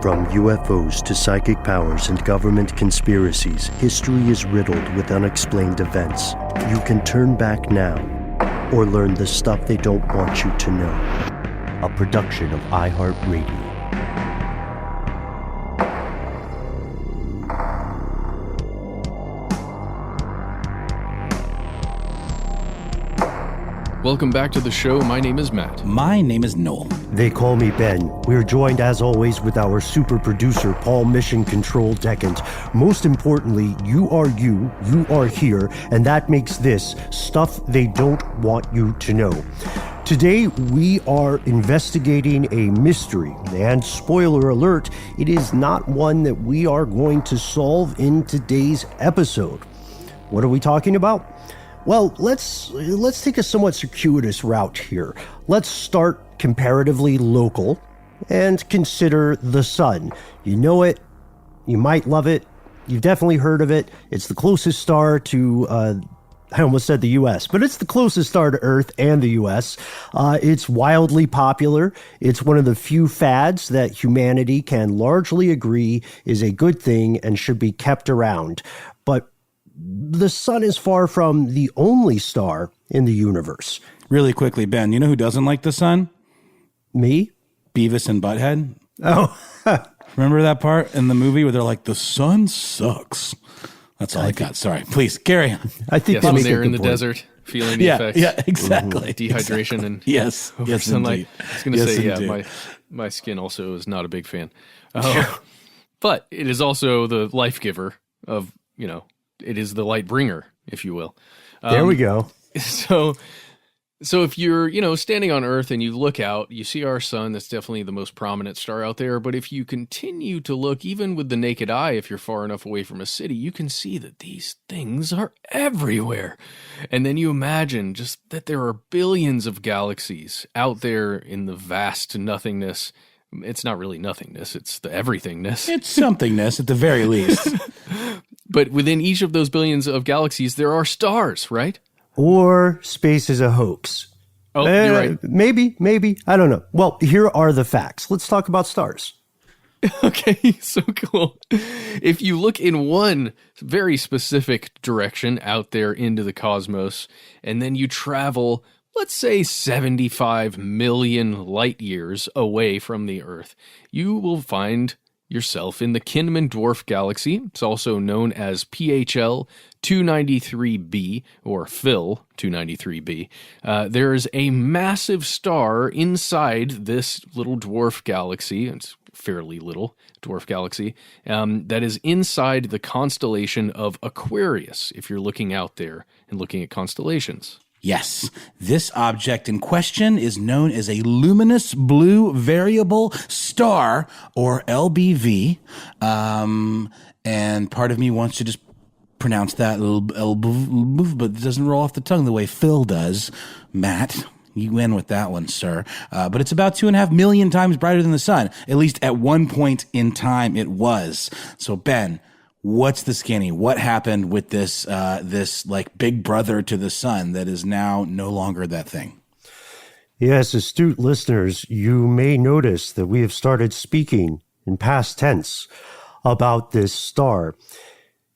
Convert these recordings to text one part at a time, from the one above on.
From UFOs to psychic powers and government conspiracies, history is riddled with unexplained events. You can turn back now or learn the stuff they don't want you to know. A production of iHeartRadio. Welcome back to the show. My name is Matt. My name is Noel. They call me Ben. We're joined, as always, with our super producer, Paul Mission Control Decant. Most importantly, you are here, and that makes this stuff they don't want you to know. Today, we are investigating a mystery, and spoiler alert, it is not one that we are going to solve in today's episode. What are we talking about? Well, let's take a somewhat circuitous route here. Let's start comparatively local and consider the sun. You know it, you might love it, you've definitely heard of it. It's the closest star to, I almost said the U.S., but it's the closest star to Earth and the U.S. It's wildly popular. It's one of the few fads that humanity can largely agree is a good thing and should be kept around. But the sun is far from the only star in the universe. Really quickly, Ben, you know who doesn't like the sun? Me? Beavis and Butthead. Oh. Remember that part in the movie where they're like, the sun sucks? That's all I got. Sorry. Please, carry on. I think I'm there in the desert, feeling the effects. Yeah, exactly. Dehydration and yes, sunlight. Indeed. I was going to say, my skin also is not a big fan. But it is also the life giver of, it is the light bringer, if you will. There we go. So if you're, standing on Earth and you look out, you see our sun. That's definitely the most prominent star out there. But if you continue to look, even with the naked eye, if you're far enough away from a city, you can see that these things are everywhere. And then you imagine just that there are billions of galaxies out there in the vast nothingness. It's not really nothingness. It's the everythingness. It's somethingness at the very least. But within each of those billions of galaxies, there are stars, right? Or space is a hoax. Oh, you're right. Maybe. I don't know. Well, here are the facts. Let's talk about stars. Okay, so cool. If you look in one very specific direction out there into the cosmos, and then you travel, let's say 75 million light years away from the Earth, you will find yourself in the Kinman Dwarf galaxy. It's also known as PHL 293b or Phil 293b. There's a massive star inside this little dwarf galaxy. It's fairly little dwarf galaxy that is inside the constellation of Aquarius, if you're looking out there and looking at constellations. Yes, this object in question is known as a luminous blue variable star, or LBV, and part of me wants to just pronounce that LBV, but it doesn't roll off the tongue the way Phil does. Matt, you win with that one, sir. But it's about 2.5 million times brighter than the sun. At least at one point in time it was. So, Ben, what's the skinny? What happened with this like big brother to the sun that is now no longer that thing? Yes, astute listeners, you may notice that we have started speaking in past tense about this star.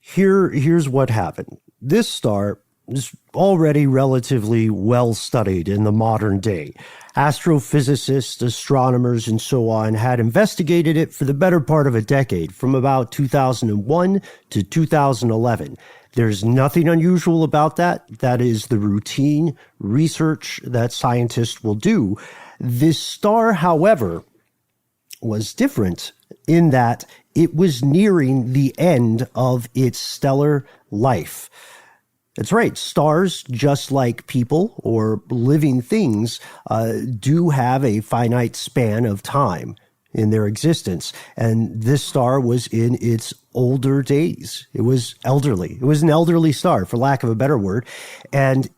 Here's what happened. This star is already relatively well studied in the modern day. Astrophysicists, astronomers, and so on had investigated it for the better part of a decade, from about 2001 to 2011. There's nothing unusual about that. That is the routine research that scientists will do. This star, however, was different in that it was nearing the end of its stellar life. That's right. Stars, just like people or living things, do have a finite span of time in their existence. And this star was in its older days. It was elderly. It was an elderly star, for lack of a better word. And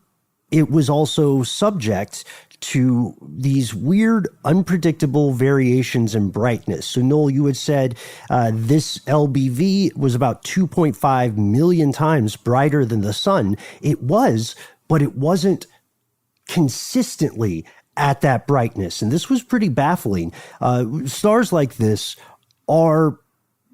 it was also subject to these weird, unpredictable variations in brightness. So, Noel, you had said this LBV was about 2.5 million times brighter than the sun. It was, but it wasn't consistently at that brightness. And this was pretty baffling. Stars like this are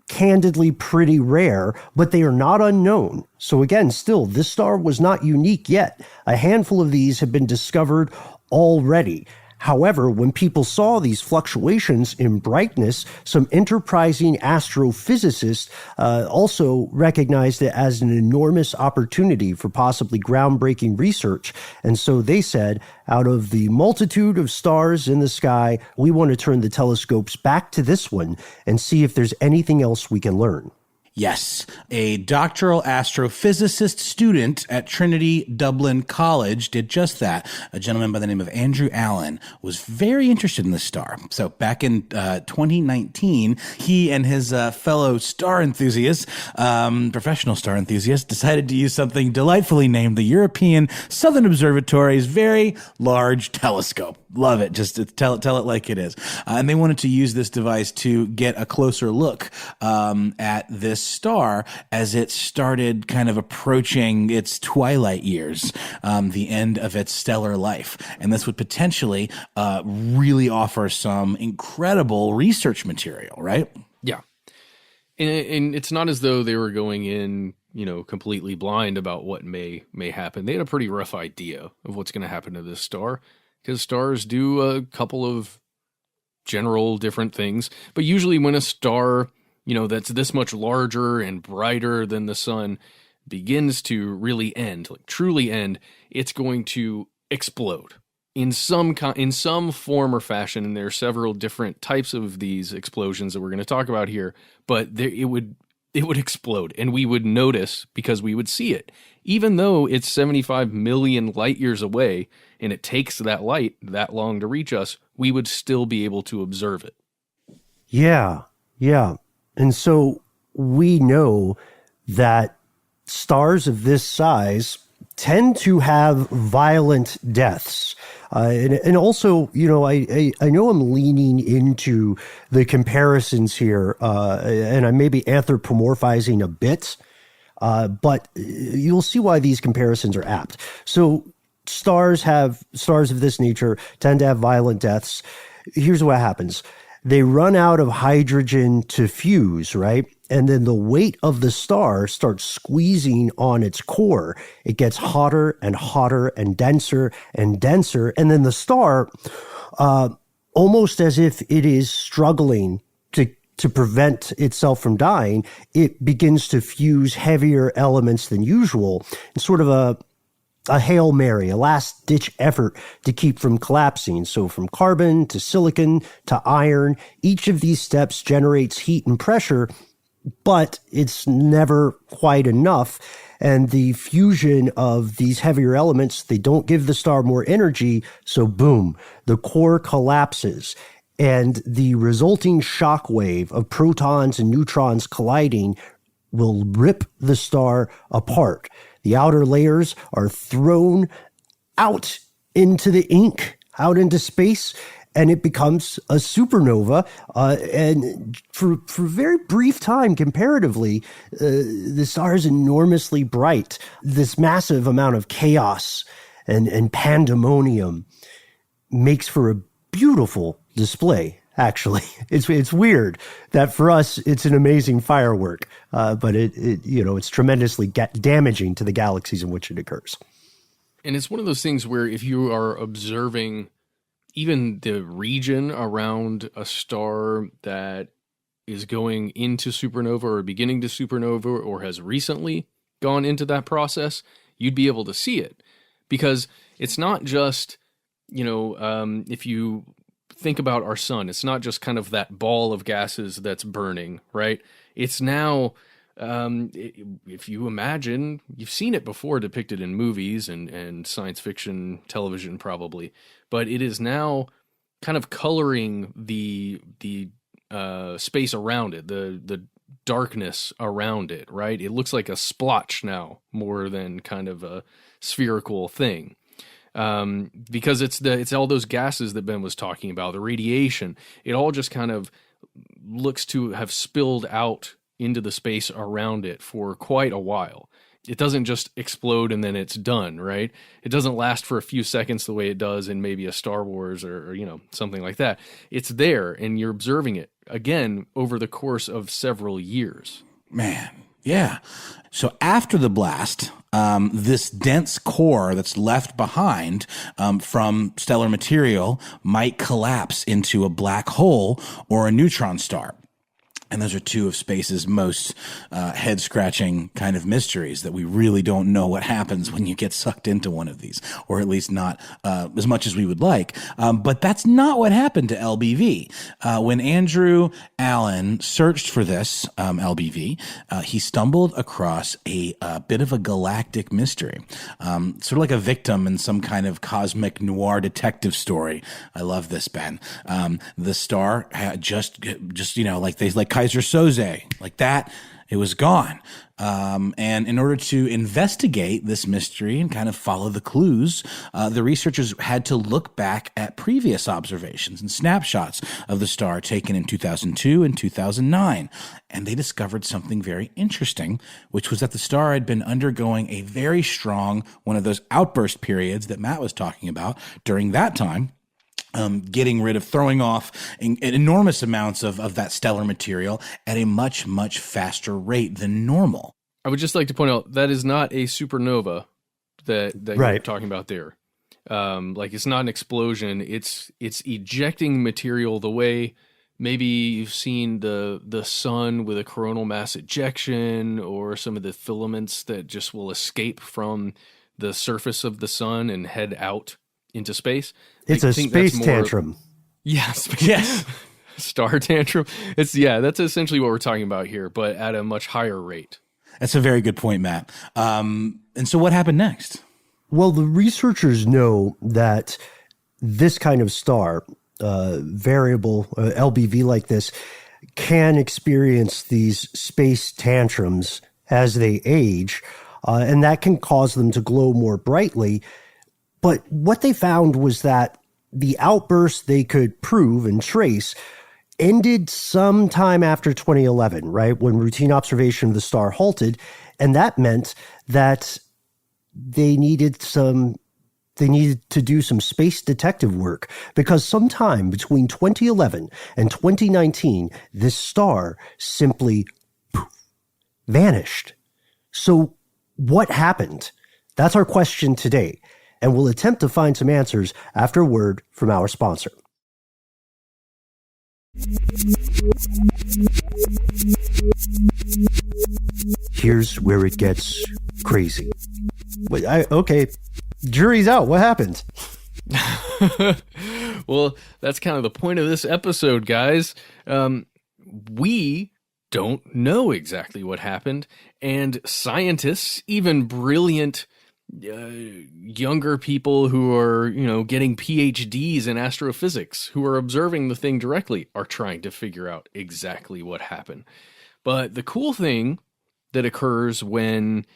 candidly pretty rare, but they are not unknown. So again, still, this star was not unique yet. A handful of these have been discovered already. However, when people saw these fluctuations in brightness, some enterprising astrophysicists also recognized it as an enormous opportunity for possibly groundbreaking research. And so they said, out of the multitude of stars in the sky, we want to turn the telescopes back to this one and see if there's anything else we can learn. Yes, a doctoral astrophysicist student at Trinity Dublin College did just that. A gentleman by the name of Andrew Allen was very interested in the star. So back in 2019, he and his fellow star enthusiasts, professional star enthusiasts, decided to use something delightfully named the European Southern Observatory's Very Large Telescope. Love it. Just to tell it like it is. And they wanted to use this device to get a closer look at this star as it started kind of approaching its twilight years, the end of its stellar life. And this would potentially really offer some incredible research material, right? Yeah. And it's not as though they were going in, completely blind about what may happen. They had a pretty rough idea of what's going to happen to this star, because stars do a couple of general different things. But usually when a star, that's this much larger and brighter than the sun begins to really end, like truly end, it's going to explode in some form or fashion. And there are several different types of these explosions that we're going to talk about here, but it would explode, and we would notice because we would see it. Even though it's 75 million light years away and it takes that light that long to reach us, we would still be able to observe it. Yeah. And so we know that stars of this size tend to have violent deaths. And also, I know I'm leaning into the comparisons here, and I may be anthropomorphizing a bit, but you'll see why these comparisons are apt. So stars of this nature tend to have violent deaths. Here's what happens. They run out of hydrogen to fuse, right? And then the weight of the star starts squeezing on its core. It gets hotter and hotter and denser and denser. And then the star, almost as if it is struggling to prevent itself from dying, it begins to fuse heavier elements than usual, in sort of a Hail Mary, a last-ditch effort to keep from collapsing. So from carbon to silicon to iron, each of these steps generates heat and pressure, but it's never quite enough. And the fusion of these heavier elements, they don't give the star more energy, so boom, the core collapses. And the resulting shock wave of protons and neutrons colliding will rip the star apart. The outer layers are thrown out into the ink, out into space, and it becomes a supernova. And for a very brief time, comparatively, the star is enormously bright. This massive amount of chaos and pandemonium makes for a beautiful display. Actually, it's weird that for us it's an amazing firework, but it's tremendously damaging to the galaxies in which it occurs. And it's one of those things where if you are observing even the region around a star that is going into supernova or beginning to supernova or has recently gone into that process, you'd be able to see it, because it's not just, if you think about our sun, it's not just kind of that ball of gases that's burning, right? It's now, if you imagine, you've seen it before depicted in movies and science fiction television probably, but it is now kind of coloring the space around it, the darkness around it, right? It looks like a splotch now more than kind of a spherical thing. Because it's all those gases that Ben was talking about, the radiation, it all just kind of looks to have spilled out into the space around it for quite a while. It doesn't just explode and then it's done, right? It doesn't last for a few seconds the way it does in maybe a Star Wars or something like that. It's there and you're observing it again, over the course of several years. Man, yeah. So after the blast, this dense core that's left behind from stellar material might collapse into a black hole or a neutron star. And those are two of space's most head-scratching kind of mysteries, that we really don't know what happens when you get sucked into one of these, or at least not as much as we would like. But that's not what happened to LBV. When Andrew Allen searched for this LBV, he stumbled across a bit of a galactic mystery, sort of like a victim in some kind of cosmic noir detective story. I love this, Ben. The star had just like Kaiser Soze, like that, it was gone. And in order to investigate this mystery and kind of follow the clues, the researchers had to look back at previous observations and snapshots of the star taken in 2002 and 2009. And they discovered something very interesting, which was that the star had been undergoing a very strong, one of those outburst periods that Matt was talking about during that time. Getting rid of, throwing off enormous amounts of that stellar material at a much, much faster rate than normal. I would just like to point out that is not a supernova that right. You're talking about there. Like, it's not an explosion. It's ejecting material the way maybe you've seen the sun with a coronal mass ejection, or some of the filaments that just will escape from the surface of the sun and head out into space. It's a space tantrum. Yeah. Yes. Star tantrum. That's essentially what we're talking about here, but at a much higher rate. That's a very good point, Matt. And so what happened next? Well, the researchers know that this kind of star, variable LBV like this, can experience these space tantrums as they age, and that can cause them to glow more brightly. But what they found was that the outbursts they could prove and trace ended sometime after 2011, right, when routine observation of the star halted. And that meant that they needed to do some space detective work, because sometime between 2011 and 2019, this star simply vanished. So what happened? That's our question today. And we'll attempt to find some answers after a word from our sponsor. Here's where it gets crazy. Wait, okay, jury's out. What happened? Well, that's kind of the point of this episode, guys. We don't know exactly what happened, and scientists, even brilliant younger people who are, getting PhDs in astrophysics, who are observing the thing directly, are trying to figure out exactly what happened. But the cool thing that occurs when,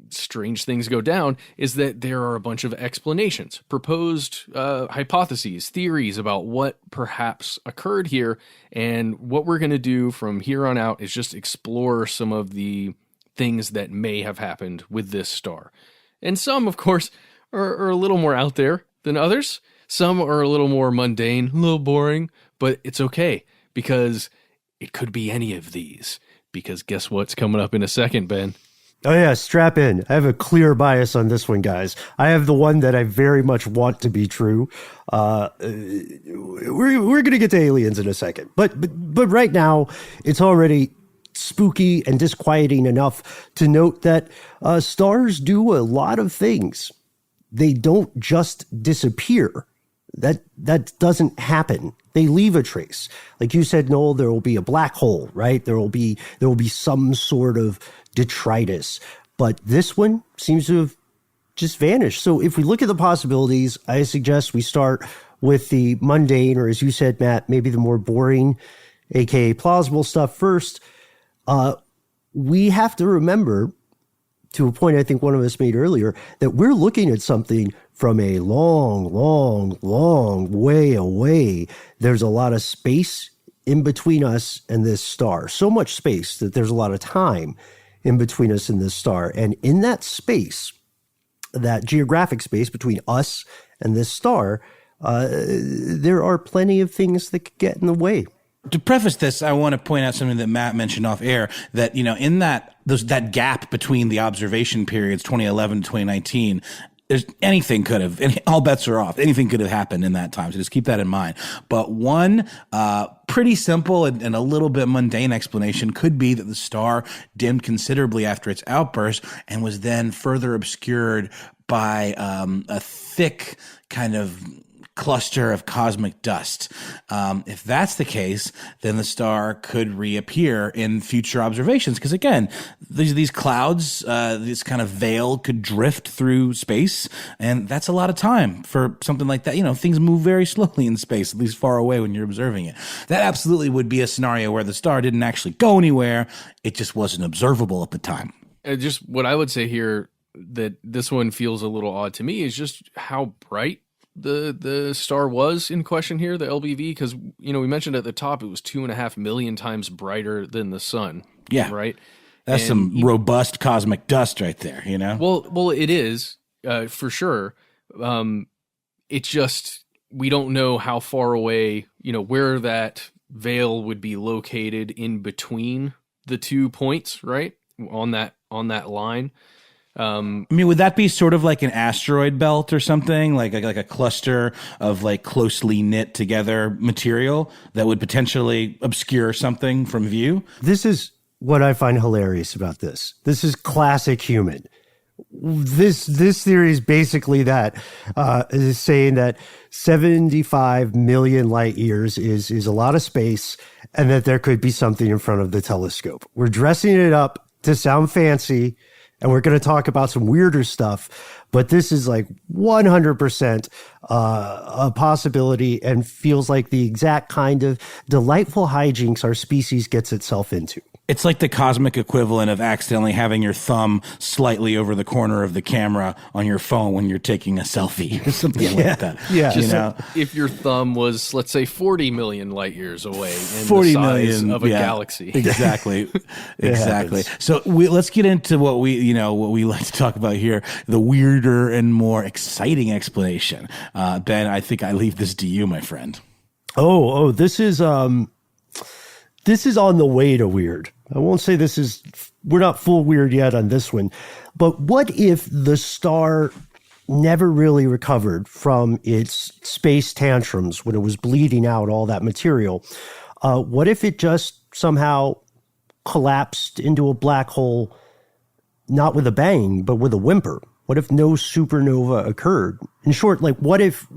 strange things go down is that there are a bunch of explanations, proposed hypotheses, theories about what perhaps occurred here. And what we're going to do from here on out is just explore some of the things that may have happened with this star. And some, of course, are a little more out there than others. Some are a little more mundane, a little boring, but it's okay, because it could be any of these. Because guess what's coming up in a second, Ben? Oh yeah, strap in. I have a clear bias on this one, guys. I have the one that I very much want to be true. We're going to get to aliens in a second. But right now, it's already spooky and disquieting enough to note that stars do a lot of things. They don't just disappear. That doesn't happen. They leave a trace. Like you said, Noel, there will be a black hole, right? There will be some sort of detritus. But this one seems to have just vanished. So if we look at the possibilities, I suggest we start with the mundane, or as you said, Matt, maybe the more boring, aka plausible stuff first. We have to remember, to a point I think one of us made earlier, that we're looking at something from a long, long, long way away. There's a lot of space in between us and this star. So much space that there's a lot of time in between us and this star. And in that space, that geographic space between us and this star, there are plenty of things that could get in the way. To preface this, I want to point out something that Matt mentioned off air, that, in that gap between the observation periods, 2011 to 2019, all bets are off. Anything could have happened in that time. So just keep that in mind. But one pretty simple and a little bit mundane explanation could be that the star dimmed considerably after its outburst and was then further obscured by a thick kind of cluster of cosmic dust. If that's the case, then the star could reappear in future observations. Because again, these clouds, this kind of veil could drift through space, and that's a lot of time for something like that. Things move very slowly in space, at least far away when you're observing it. That absolutely would be a scenario where the star didn't actually go anywhere. It just wasn't observable at the time. Just what I would say here, that this one feels a little odd to me, is just how bright the star was in question here, the LBV, because we mentioned at the top it was 2.5 million times brighter than the sun. Yeah, right. That's some robust cosmic dust right there. Well, it is for sure. It's just we don't know how far away, where that veil would be located in between the 2 points, right on that line. Would that be sort of like an asteroid belt or something, like a cluster of like closely knit together material that would potentially obscure something from view? This is what I find hilarious about this. This is classic human. This theory is basically that is saying that 75 million light years is a lot of space, and that there could be something in front of the telescope. We're dressing it up to sound fancy, and we're going to talk about some weirder stuff, but this is like 100% a possibility, and feels like the exact kind of delightful hijinks our species gets itself into. It's like the cosmic equivalent of accidentally having your thumb slightly over the corner of the camera on your phone when you're taking a selfie or something like that. Yeah. If your thumb was, let's say, 40 million light years away in 40 the size million, of a galaxy. Exactly. Exactly. So let's get into what we like to talk about here, the weirder and more exciting explanation. Ben, I think I leave this to you, my friend. Oh, this is on the way to weird. I won't say we're not full weird yet on this one, but what if the star never really recovered from its space tantrums when it was bleeding out all that material? What if it just somehow collapsed into a black hole, not with a bang, but with a whimper? What if no supernova occurred? In short, like what if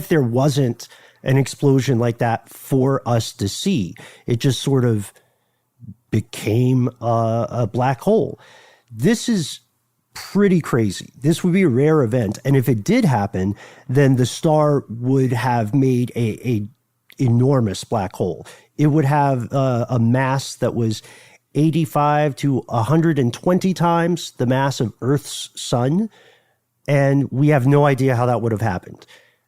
there wasn't an explosion like that for us to see? It just sort of became a black hole. This is pretty crazy. This would be a rare event. And if it did happen, then the star would have made a enormous black hole. It would have a mass that was 85 to 120 times the mass of Earth's sun. And we have no idea how that would have happened.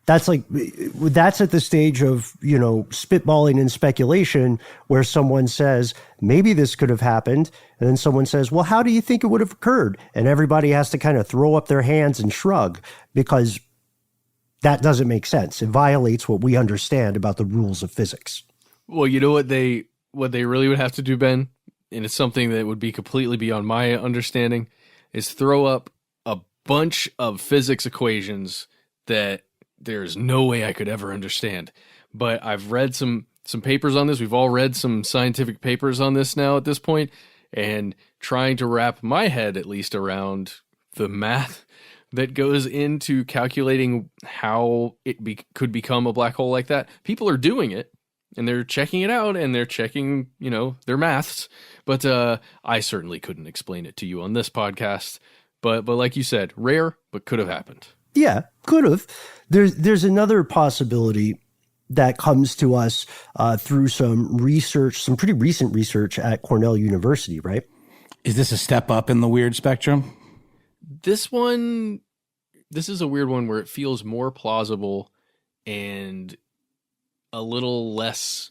That's at the stage of, spitballing and speculation, where someone says, maybe this could have happened. And then someone says, well, how do you think it would have occurred? And everybody has to kind of throw up their hands and shrug, because that doesn't make sense. It violates what we understand about the rules of physics. Well, you know what they really would have to do, Ben, and it's something that would be completely beyond my understanding, is throw up a bunch of physics equations that there's no way I could ever understand. But I've read some papers on this. We've all read some scientific papers on this now at this point, and trying to wrap my head at least around the math that goes into calculating how it could become a black hole like that. People are doing it, and they're checking it out, and they're checking, their maths. But I certainly couldn't explain it to you on this podcast. But like you said, rare, but could have happened. Yeah, could have. There's another possibility that comes to us through some research, some pretty recent research at Cornell University, right? Is this a step up in the weird spectrum? This is a weird one where it feels more plausible and a little less,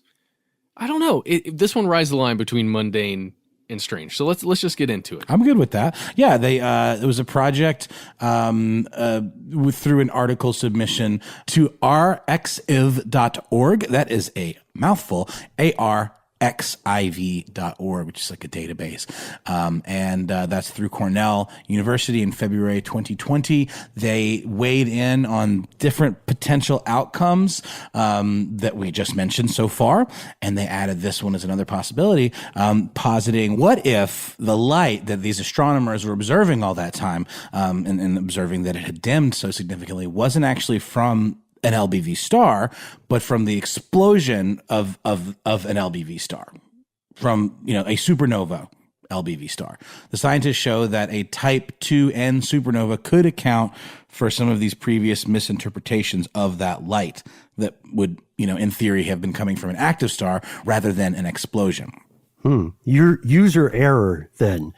I don't know. This one rides the line between mundane and strange. So let's just get into it. I'm good with that. Yeah, it was a project through an article submission to rxiv.org. That is a mouthful, arxiv.org, which is like a database. And that's through Cornell University in February 2020. They weighed in on different potential outcomes that we just mentioned so far, and they added this one as another possibility, positing what if the light that these astronomers were observing all that time and observing that it had dimmed so significantly wasn't actually from an LBV star, but from the explosion of an LBV star, from a supernova LBV star. The scientists show that a type 2N supernova could account for some of these previous misinterpretations of that light that would, in theory, have been coming from an active star rather than an explosion. Your user error, then,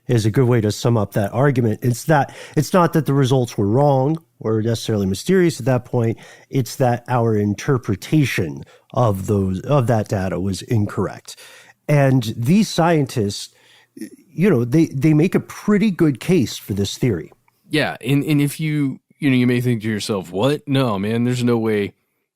is a good way to sum up that argument. It's not that the results were wrong or necessarily mysterious at that point. It's that our interpretation of that data was incorrect. And these scientists, they make a pretty good case for this theory. Yeah, and if you may think to yourself, what? No, man, there's no way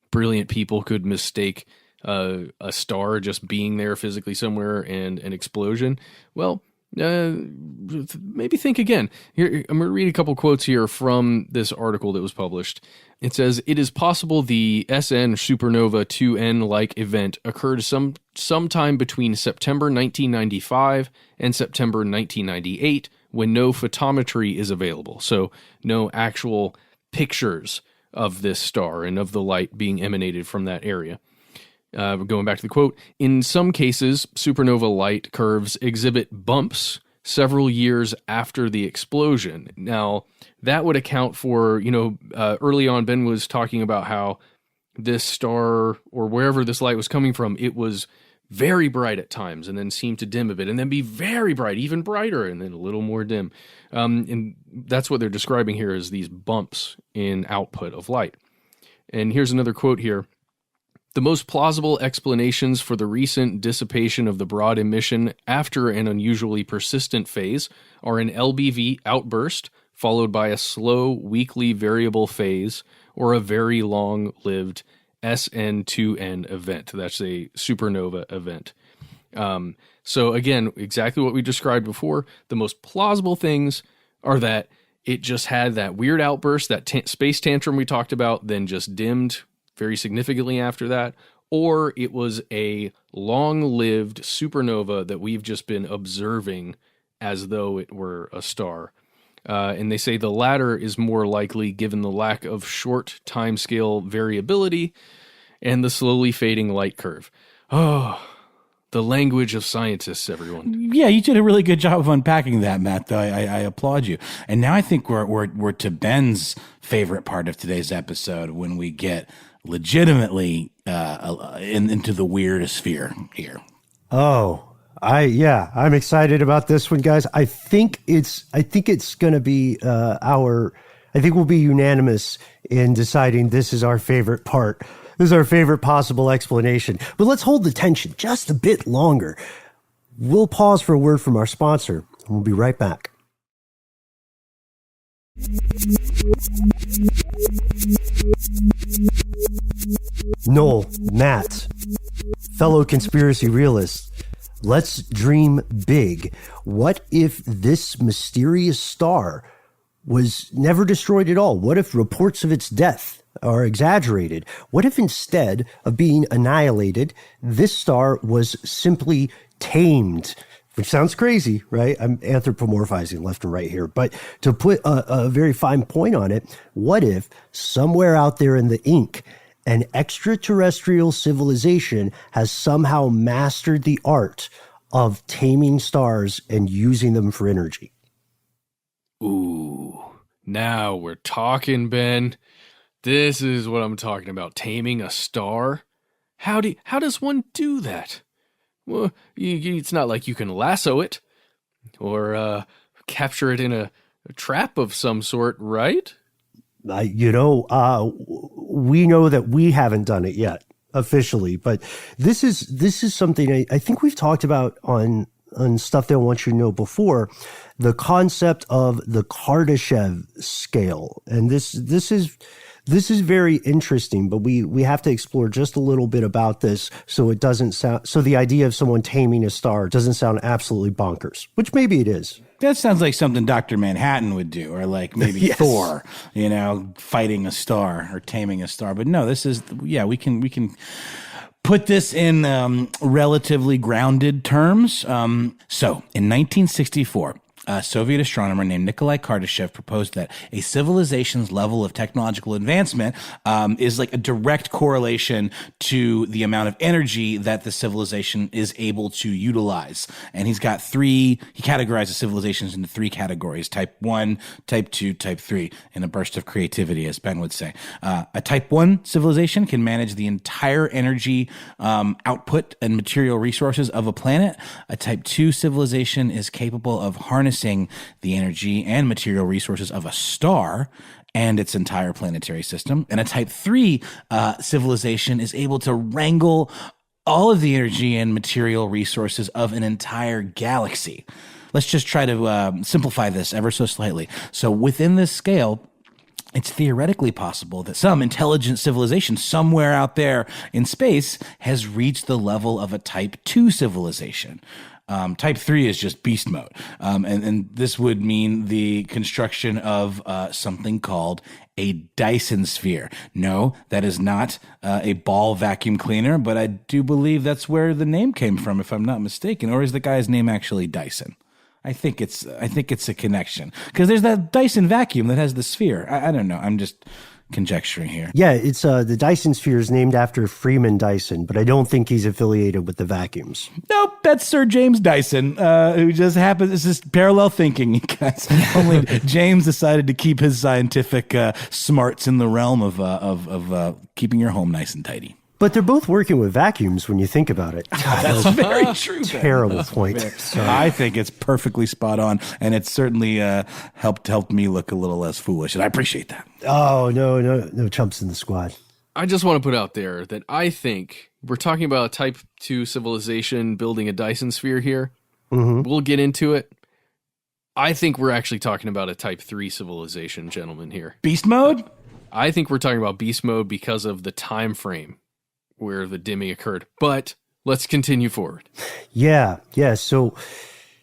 brilliant people could mistake a star just being there physically somewhere and an explosion. Well, maybe think again. Here, I'm going to read a couple quotes here from this article that was published. It says, it is possible the SN supernova 2N-like event occurred sometime between September 1995 and September 1998 when no photometry is available. So no actual pictures of this star and of the light being emanated from that area. Going back to the quote, in some cases, supernova light curves exhibit bumps several years after the explosion. Now, that would account for, early on, Ben was talking about how this star or wherever this light was coming from, it was very bright at times and then seemed to dim a bit and then be very bright, even brighter, and then a little more dim. And that's what they're describing here as these bumps in output of light. And here's another quote here. The most plausible explanations for the recent dissipation of the broad emission after an unusually persistent phase are an LBV outburst, followed by a slow, weakly variable phase, or a very long-lived SN2N event. That's a supernova event. So again, exactly what we described before. The most plausible things are that it just had that weird outburst, that space tantrum we talked about, then just dimmed very significantly after that, or it was a long-lived supernova that we've just been observing as though it were a star. And they say the latter is more likely given the lack of short timescale variability and the slowly fading light curve. Oh, the language of scientists, everyone. Yeah, you did a really good job of unpacking that, Matt, though. I applaud you. And now I think we're to Ben's favorite part of today's episode when we get legitimately into the weirdosphere here. I'm excited about this one, guys. I think it's going to be I think we'll be unanimous in deciding this is our favorite part. This is our favorite possible explanation. But let's hold the tension just a bit longer. We'll pause for a word from our sponsor, and we'll be right back. Noel, Matt, fellow conspiracy realists, let's dream big. What if this mysterious star was never destroyed at all? What if reports of its death are exaggerated? What if instead of being annihilated, this star was simply tamed? Which sounds crazy, right? I'm anthropomorphizing left and right here. But to put a very fine point on it, what if somewhere out there in the ink, an extraterrestrial civilization has somehow mastered the art of taming stars and using them for energy? Ooh, now we're talking, Ben. This is what I'm talking about, taming a star. How does one do that? Well, it's not like you can lasso it or capture it in a trap of some sort, right? We know that we haven't done it yet officially, but this is something I think we've talked about on Stuff They Don't Want You to Know before, the concept of the Kardashev scale. And this is This is very interesting, but we have to explore just a little bit about this so it doesn't sound, so the idea of someone taming a star doesn't sound absolutely bonkers, which maybe it is. That sounds like something Dr. Manhattan would do, or like maybe Yes. Thor, fighting a star or taming a star. But no, this is, we can put this in relatively grounded terms. So in 1964, a Soviet astronomer named Nikolai Kardashev proposed that a civilization's level of technological advancement is like a direct correlation to the amount of energy that the civilization is able to utilize. And he categorizes civilizations into 3 categories: type 1, type 2, type 3, in a burst of creativity, as Ben would say. A type 1 civilization can manage the entire energy output and material resources of a planet. A type 2 civilization is capable of harnessing the energy and material resources of a star and its entire planetary system. And a type 3 civilization is able to wrangle all of the energy and material resources of an entire galaxy. Let's just try to simplify this ever so slightly. So within this scale, it's theoretically possible that some intelligent civilization somewhere out there in space has reached the level of a type 2 civilization. Type 3 is just beast mode. And this would mean the construction of something called a Dyson sphere. No, that is not a ball vacuum cleaner, but I do believe that's where the name came from, if I'm not mistaken. Or is the guy's name actually Dyson? I think it's a connection, because there's that Dyson vacuum that has the sphere. I don't know. I'm just conjecturing here. Yeah, it's the Dyson sphere is named after Freeman Dyson, but I don't think he's affiliated with the vacuums. Nope, that's Sir James Dyson, who just happens. It's just parallel thinking, you guys. Only James decided to keep his scientific smarts in the realm of keeping your home nice and tidy. But they're both working with vacuums when you think about it. That's very true. Terrible point. I think it's perfectly spot on, and it's certainly helped me look a little less foolish, and I appreciate that. Oh, no chumps in the squad. I just want to put out there that I think we're talking about a type 2 civilization building a Dyson sphere here. Mm-hmm. We'll get into it. I think we're actually talking about a type 3 civilization, gentlemen, here. Beast mode? I think we're talking about beast mode because of the time frame where the dimming occurred. But let's continue forward. Yeah. So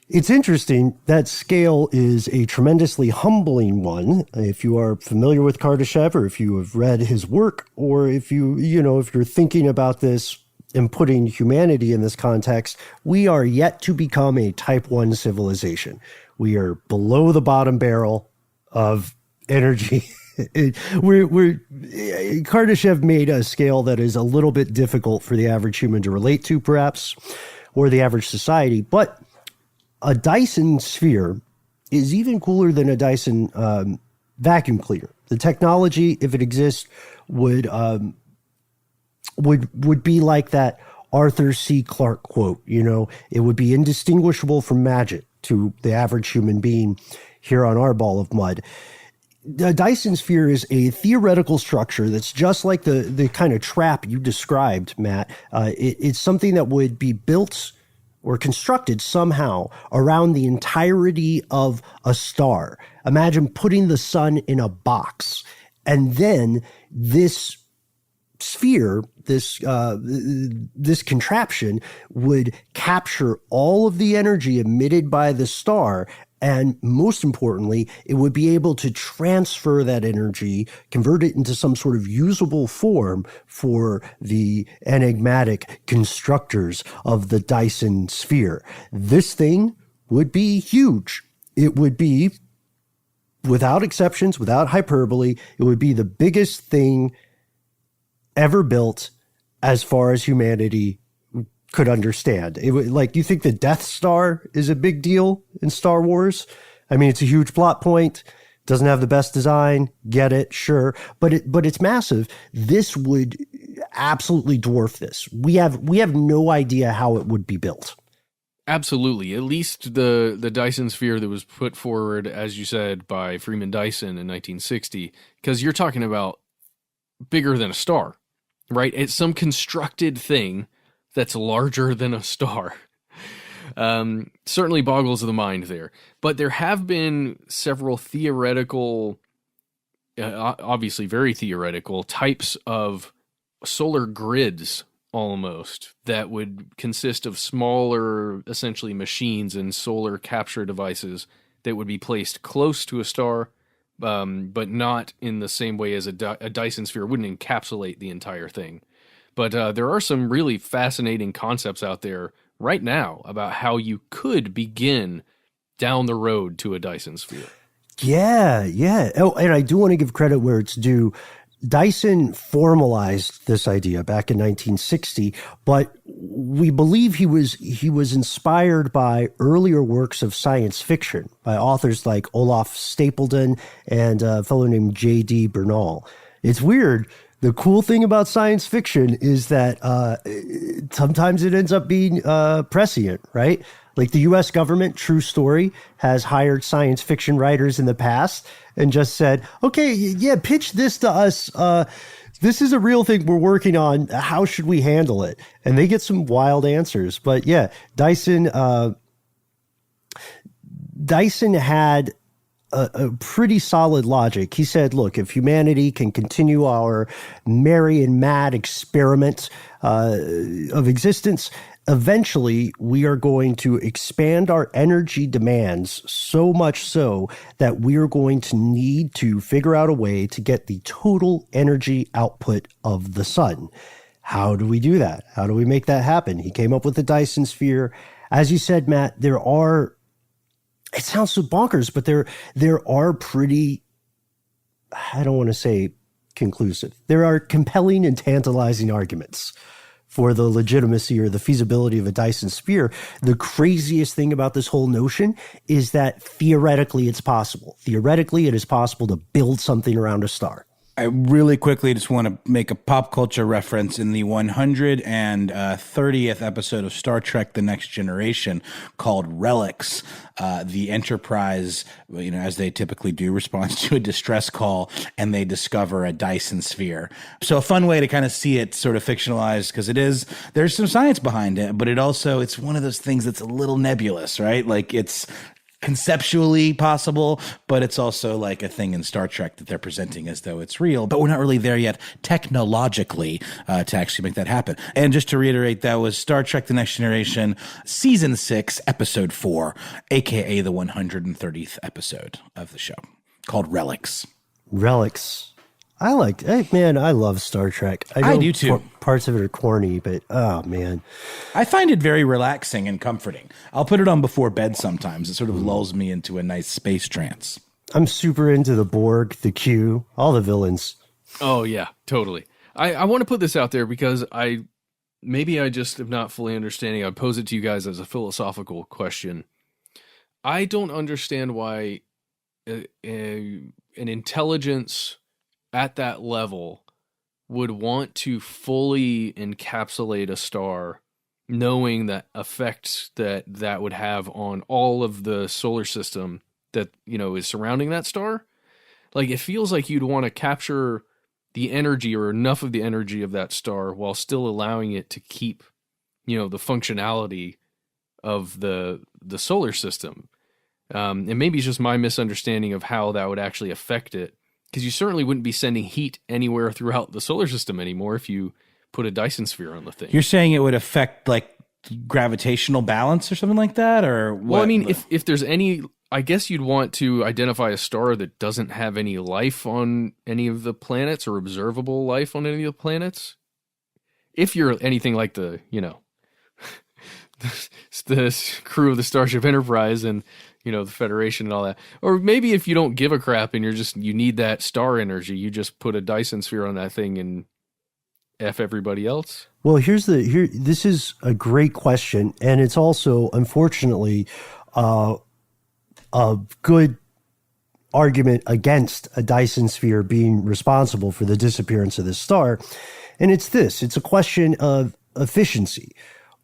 it's interesting. That scale is a tremendously humbling one. If you are familiar with Kardashev, or if you have read his work, or if if you're thinking about this and putting humanity in this context, we are yet to become a type 1 civilization. We are below the bottom barrel of energy. Kardashev made a scale that is a little bit difficult for the average human to relate to, perhaps, or the average society. But a Dyson sphere is even cooler than a Dyson vacuum cleaner. The technology, if it exists, would be like that Arthur C. Clarke quote. It would be indistinguishable from magic to the average human being here on our ball of mud. The Dyson sphere is a theoretical structure that's just like the kind of trap you described, Matt. It's something that would be built or constructed somehow around the entirety of a star. Imagine putting the sun in a box, and then this sphere, this contraption would capture all of the energy emitted by the star. And most importantly, it would be able to transfer that energy, convert it into some sort of usable form for the enigmatic constructors of the Dyson sphere. This thing would be huge. It would be, without exceptions, without hyperbole, it would be the biggest thing ever built as far as humanity could understand. It would, like, you think the Death Star is a big deal in Star Wars? I mean, it's a huge plot point. Doesn't have the best design. Get it, sure, but it's massive. This would absolutely dwarf this. We have no idea how it would be built. Absolutely. At least the Dyson sphere that was put forward, as you said, by Freeman Dyson in 1960, because you're talking about bigger than a star, right? It's some constructed thing that's larger than a star. Certainly boggles the mind there. But there have been several theoretical obviously very theoretical, types of solar grids almost that would consist of smaller, essentially machines and solar capture devices that would be placed close to a star, but not in the same way as a Dyson sphere. It wouldn't encapsulate the entire thing. But there are some really fascinating concepts out there right now about how you could begin down the road to a Dyson sphere. Yeah. Oh, and I do want to give credit where it's due. Dyson formalized this idea back in 1960, but we believe he was inspired by earlier works of science fiction by authors like Olaf Stapledon and a fellow named J.D. Bernal. It's weird. The cool thing about science fiction is that sometimes it ends up being prescient, right? Like the U.S. government, true story, has hired science fiction writers in the past and just said, okay, yeah, pitch this to us. This is a real thing we're working on. How should we handle it? And they get some wild answers. But yeah, Dyson had a pretty solid logic. He said, look, if humanity can continue our merry and mad experiment of existence, eventually we are going to expand our energy demands so much so that we're going to need to figure out a way to get the total energy output of the sun. How do we do that? How do we make that happen? He came up with the Dyson sphere. As you said, Matt, it sounds so bonkers, but there are pretty, I don't want to say conclusive. There are compelling and tantalizing arguments for the legitimacy or the feasibility of a Dyson sphere. The craziest thing about this whole notion is that theoretically it's possible. Theoretically, it is possible to build something around a star. I really quickly just want to make a pop culture reference. In the 130th episode of Star Trek: The Next Generation, called Relics, the Enterprise, as they typically do, responds to a distress call, and they discover a Dyson sphere. So a fun way to kind of see it sort of fictionalized, because there's some science behind it, but it's one of those things that's a little nebulous, right? Like it's conceptually possible, but it's also like a thing in Star Trek that they're presenting as though it's real, but we're not really there yet technologically to actually make that happen. And just to reiterate, that was Star Trek: The Next Generation, Season 6, Episode 4, aka the 130th episode of the show, called Relics. I love Star Trek. I do too. Parts of it are corny, but oh man. I find it very relaxing and comforting. I'll put it on before bed sometimes. It sort of lulls me into a nice space trance. I'm super into the Borg, the Q, all the villains. Oh yeah, totally. I want to put this out there because I just am not fully understanding. I pose it to you guys as a philosophical question. I don't understand why an intelligence at that level would want to fully encapsulate a star, knowing the effects that would have on all of the solar system that, is surrounding that star. Like, it feels like you'd want to capture the energy or enough of the energy of that star while still allowing it to keep, the functionality of the solar system. And maybe it's just my misunderstanding of how that would actually affect it. Because you certainly wouldn't be sending heat anywhere throughout the solar system anymore if you put a Dyson sphere on the thing. You're saying it would affect like gravitational balance or something like that, or what? Well, I mean, if there's any, I guess you'd want to identify a star that doesn't have any life on any of the planets or observable life on any of the planets. If you're anything like the crew of the Starship Enterprise and the Federation and all that. Or maybe if you don't give a crap and you need that star energy, you just put a Dyson sphere on that thing and F everybody else. Well, this is a great question. And it's also, unfortunately, a good argument against a Dyson sphere being responsible for the disappearance of this star. And it's a question of efficiency.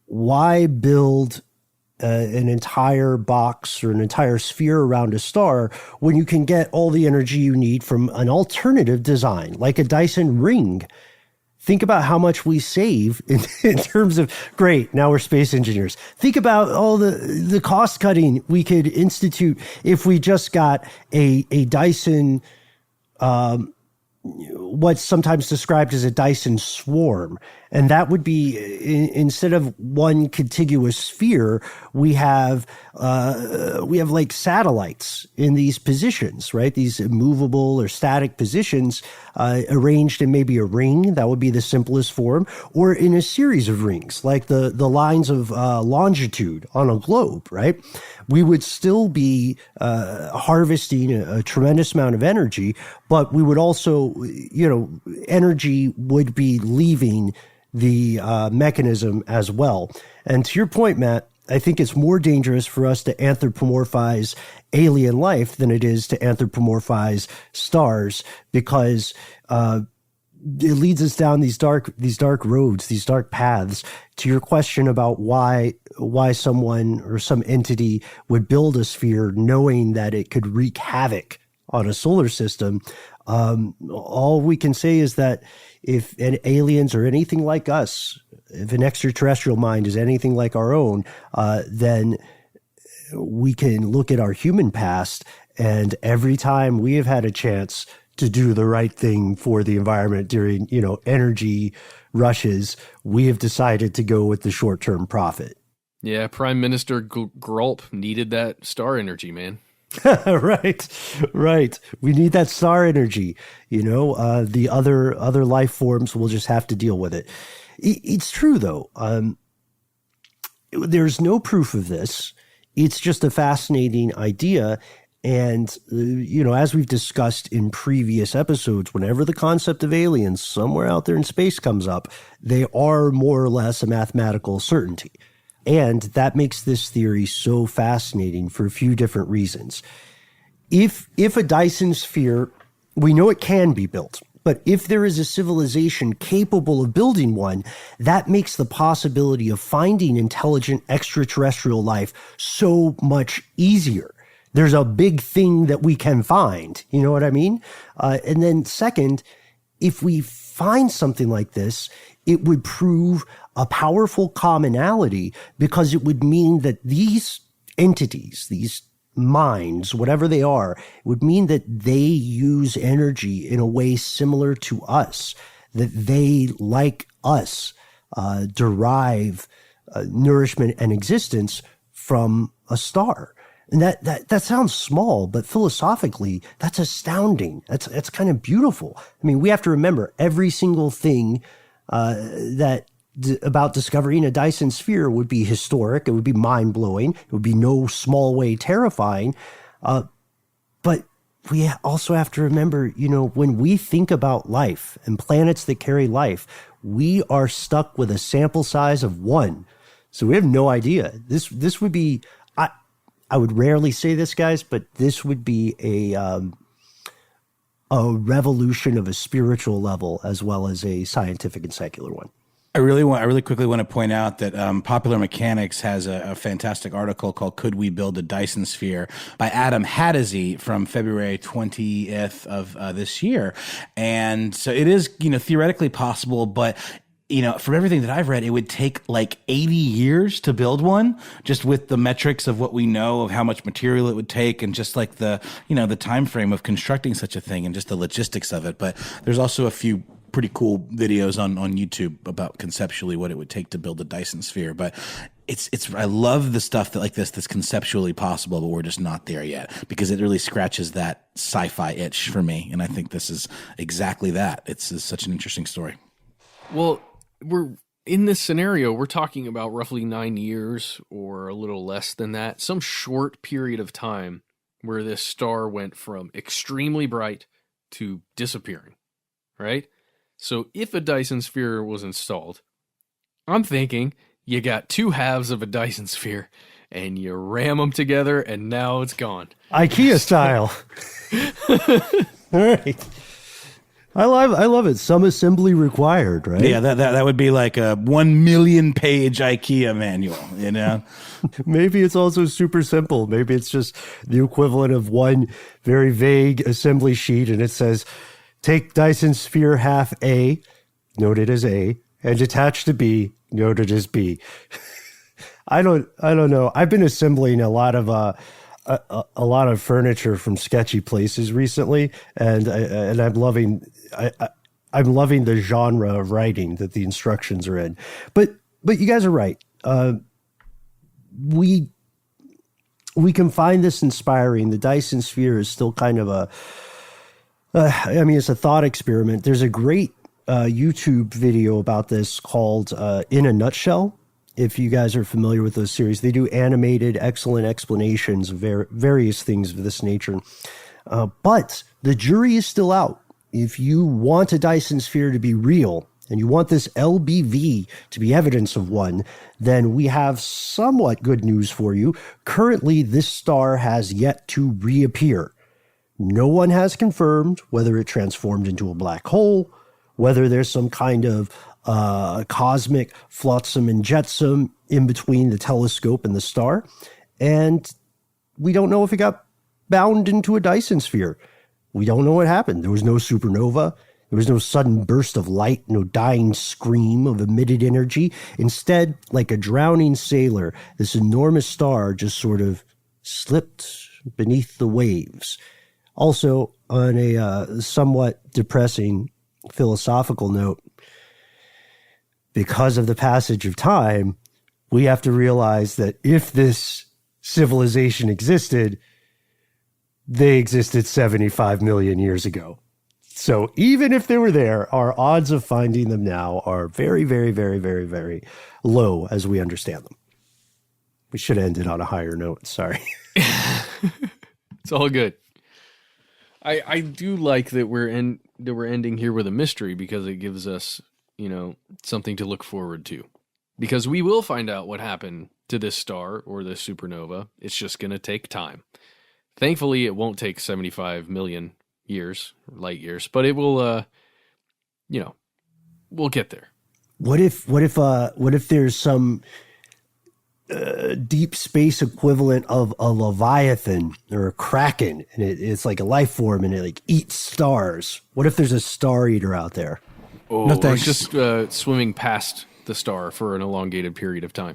Why build an entire box or an entire sphere around a star when you can get all the energy you need from an alternative design, like a Dyson ring? Think about how much we save in terms of, great, now we're space engineers. Think about all the cost cutting we could institute if we just got a Dyson what's sometimes described as a Dyson swarm. And that would be, instead of one contiguous sphere, we have like satellites in these positions, right? These immovable or static positions, arranged in maybe a ring. That would be the simplest form, or in a series of rings, like the lines of longitude on a globe, right? We would still be harvesting a tremendous amount of energy, but we would also, energy would be leaving the mechanism as well. And to your point, Matt, I think it's more dangerous for us to anthropomorphize alien life than it is to anthropomorphize stars, because it leads us down these dark roads, these dark paths. To your question about why someone or some entity would build a sphere knowing that it could wreak havoc on a solar system, all we can say is that if aliens are anything like us, if an extraterrestrial mind is anything like our own, then we can look at our human past, and every time we have had a chance to do the right thing for the environment during, energy rushes, we have decided to go with the short-term profit. Yeah, Prime Minister Grolp needed that star energy, man. Right. We need that star energy. The other life forms will just have to deal with it. It's true, though. There's no proof of this. It's just a fascinating idea. And, as we've discussed in previous episodes, whenever the concept of aliens somewhere out there in space comes up, they are more or less a mathematical certainty. And that makes this theory so fascinating for a few different reasons. If a Dyson sphere, we know it can be built, but if there is a civilization capable of building one, that makes the possibility of finding intelligent extraterrestrial life so much easier. There's a big thing that we can find. You know what I mean? And then second, if we find something like this, it would prove a powerful commonality, because it would mean that these entities, these minds, whatever they are, it would mean that they use energy in a way similar to us, that they, like us, derive nourishment and existence from a star. And that sounds small, but philosophically, that's astounding. That's kind of beautiful. I mean, we have to remember every single thing about discovering a Dyson sphere would be historic. It would be mind-blowing. It would be no small way terrifying. But we also have to remember, when we think about life and planets that carry life, we are stuck with a sample size of 1. So we have no idea. This would be, I would rarely say this, guys, but this would be a revolution of a spiritual level as well as a scientific and secular one. I really quickly want to point out that Popular Mechanics has a fantastic article called "Could We Build a Dyson Sphere" by Adam Haddazee from February 20th of this year, and so it is theoretically possible, but from everything that I've read, it would take like 80 years to build one, just with the metrics of what we know of how much material it would take, and just like the the time frame of constructing such a thing and just the logistics of it. But there's also a few pretty cool videos on YouTube about conceptually what it would take to build a Dyson sphere. But I love the stuff that's conceptually possible, but we're just not there yet, because it really scratches that sci-fi itch for me. And I think this is exactly that. It's such an interesting story. Well, we're in this scenario, we're talking about roughly 9 years or a little less than that, some short period of time where this star went from extremely bright to disappearing, right? So if a Dyson sphere was installed, I'm thinking you got 2 halves of a Dyson sphere and you ram them together and now it's gone. IKEA style. All right. I love it. Some assembly required, right? Yeah, that would be like a 1 million page IKEA manual, Maybe it's also super simple. Maybe it's just the equivalent of one very vague assembly sheet, and it says, take Dyson sphere half A, noted as A, and attach to B, noted as B. I don't know. I've been assembling a lot of a lot of furniture from sketchy places recently, and I'm loving I'm loving the genre of writing that the instructions are in. But you guys are right. We can find this inspiring. The Dyson sphere is still kind of it's a thought experiment. There's a great YouTube video about this called In a Nutshell. If you guys are familiar with those series, they do animated, excellent explanations of various things of this nature. But the jury is still out. If you want a Dyson sphere to be real, and you want this LBV to be evidence of one, then we have somewhat good news for you. Currently, this star has yet to reappear. No one has confirmed whether it transformed into a black hole, whether there's some kind of cosmic flotsam and jetsam in between the telescope and the star. And we don't know if it got bound into a Dyson sphere. We don't know what happened. There was no supernova. There was no sudden burst of light, no dying scream of emitted energy. Instead, like a drowning sailor, this enormous star just sort of slipped beneath the waves. Also, on a somewhat depressing philosophical note, because of the passage of time, we have to realize that if this civilization existed, they existed 75 million years ago. So even if they were there, our odds of finding them now are very, very, very, very, very low as we understand them. We should have ended on a higher note. Sorry. It's all good. I do like that we're ending here with a mystery, because it gives us, something to look forward to. Because we will find out what happened to this star or this supernova. It's just going to take time. Thankfully, it won't take 75 million years, light years, but it will, we'll get there. What if there's some deep space equivalent of a Leviathan or a Kraken, and it's like a life form and it like eats stars? What if there's a star eater out there? Oh, no, thanks. Just swimming past the star for an elongated period of time.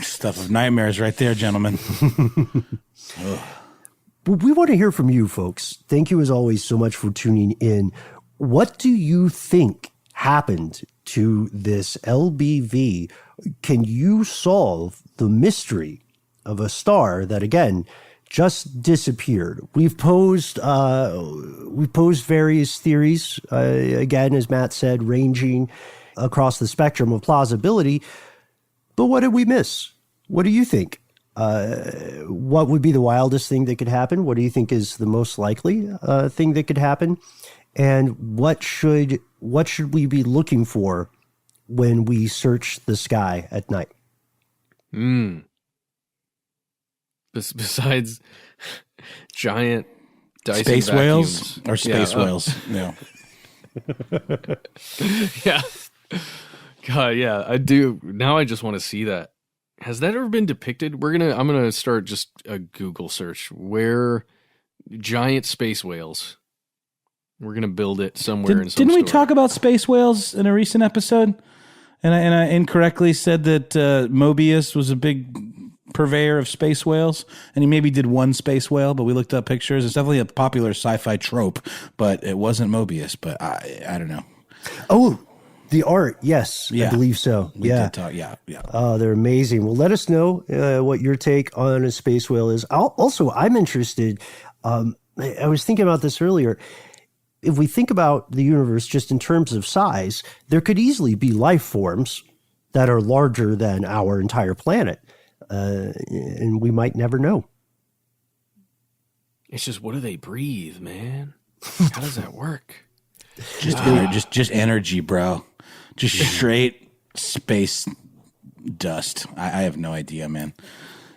Stuff of nightmares right there, gentlemen. We want to hear from you, folks. Thank you, as always, so much for tuning in. What do you think happened to this LBV? Can you solve the mystery of a star that, again, just disappeared? We've posed various theories, again, as Matt said, ranging across the spectrum of plausibility. But what did we miss? What do you think? What would be the wildest thing that could happen? What do you think is the most likely thing that could happen? And what should we be looking for when we search the sky at night? Besides giant Dyson space vacuums. whales or space whales? No. Yeah. God, yeah, I do. Now I just want to see that. Has that ever been depicted? I'm gonna start just a Google search where giant space whales. We're gonna build it somewhere in some Didn't we story. talk about space whales in a recent episode? And I incorrectly said that Mobius was a big purveyor of space whales, and he maybe did one space whale, but we looked up pictures. It's definitely a popular sci-fi trope, but it wasn't Mobius. But I don't know. Oh. The art, yes, yeah. I believe so. We did talk, yeah. Oh, they're amazing. Well, let us know what your take on a space whale is. I'm interested. I was thinking about this earlier. If we think about the universe just in terms of size, there could easily be life forms that are larger than our entire planet, and we might never know. It's just, what do they breathe, man? How does that work? Just energy, bro. Just straight space dust. I have no idea, man.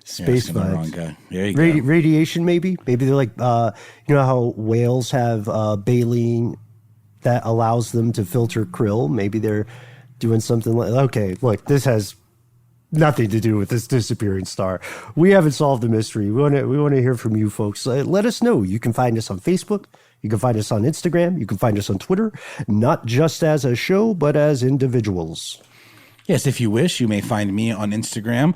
Space vibes. Wrong guy. There you go. Radiation, maybe. Maybe they're like, you know how whales have baleen that allows them to filter krill. Maybe they're doing something like. Okay, look, this has nothing to do with this disappearing star. We haven't solved the mystery. We want to hear from you, folks. Let us know. You can find us on Facebook. You can find us on Instagram. You can find us on Twitter, not just as a show, but as individuals. Yes, if you wish, you may find me on Instagram,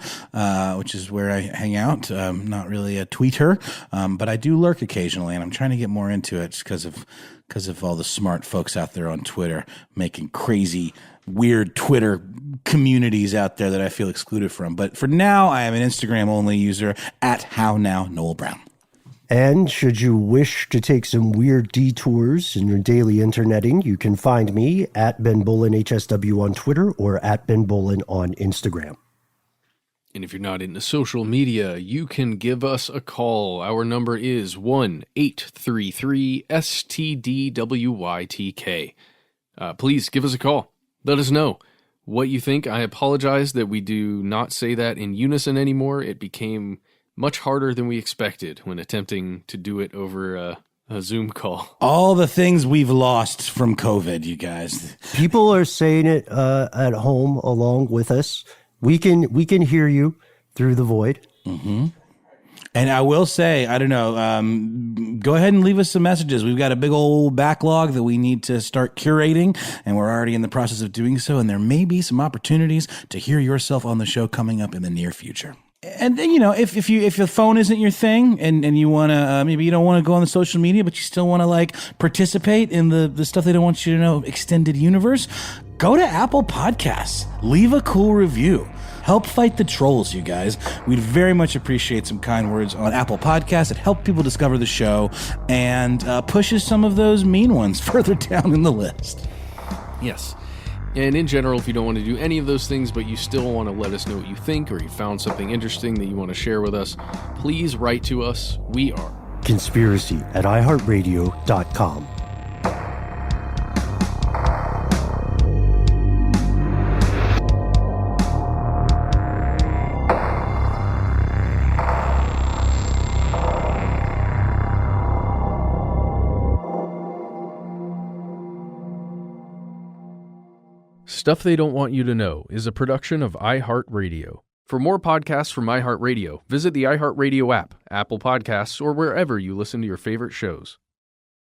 which is where I hang out. Not really a tweeter, but I do lurk occasionally, and I'm trying to get more into it just because of all the smart folks out there on Twitter making crazy, weird Twitter communities out there that I feel excluded from. But for now, I am an Instagram-only user at HowNowNoelBrown. And should you wish to take some weird detours in your daily interneting, you can find me at Ben Bolin HSW on Twitter or at Ben Bolin on Instagram. And if you're not into social media, you can give us a call. Our number is 1-833-STDWYTK. Please give us a call. Let us know what you think. I apologize that we do not say that in unison anymore. It became much harder than we expected when attempting to do it over a Zoom call. All the things we've lost from COVID, you guys. People are saying it at home along with us. We can hear you through the void. Mm-hmm. And I will say, I don't know, go ahead and leave us some messages. We've got a big old backlog that we need to start curating, and we're already in the process of doing so. And there may be some opportunities to hear yourself on the show coming up in the near future. And then, if your phone isn't your thing and you want to, maybe you don't want to go on the social media, but you still want to like participate in the stuff they don't want you to know, extended universe, go to Apple Podcasts, leave a cool review. Help fight the trolls, you guys. We'd very much appreciate some kind words on Apple Podcasts. It helps people discover the show and pushes some of those mean ones further down in the list. Yes. And in general, if you don't want to do any of those things, but you still want to let us know what you think, or you found something interesting that you want to share with us, please write to us. We are conspiracy@iHeartRadio.com. Stuff They Don't Want You to Know is a production of iHeartRadio. For more podcasts from iHeartRadio, visit the iHeartRadio app, Apple Podcasts, or wherever you listen to your favorite shows.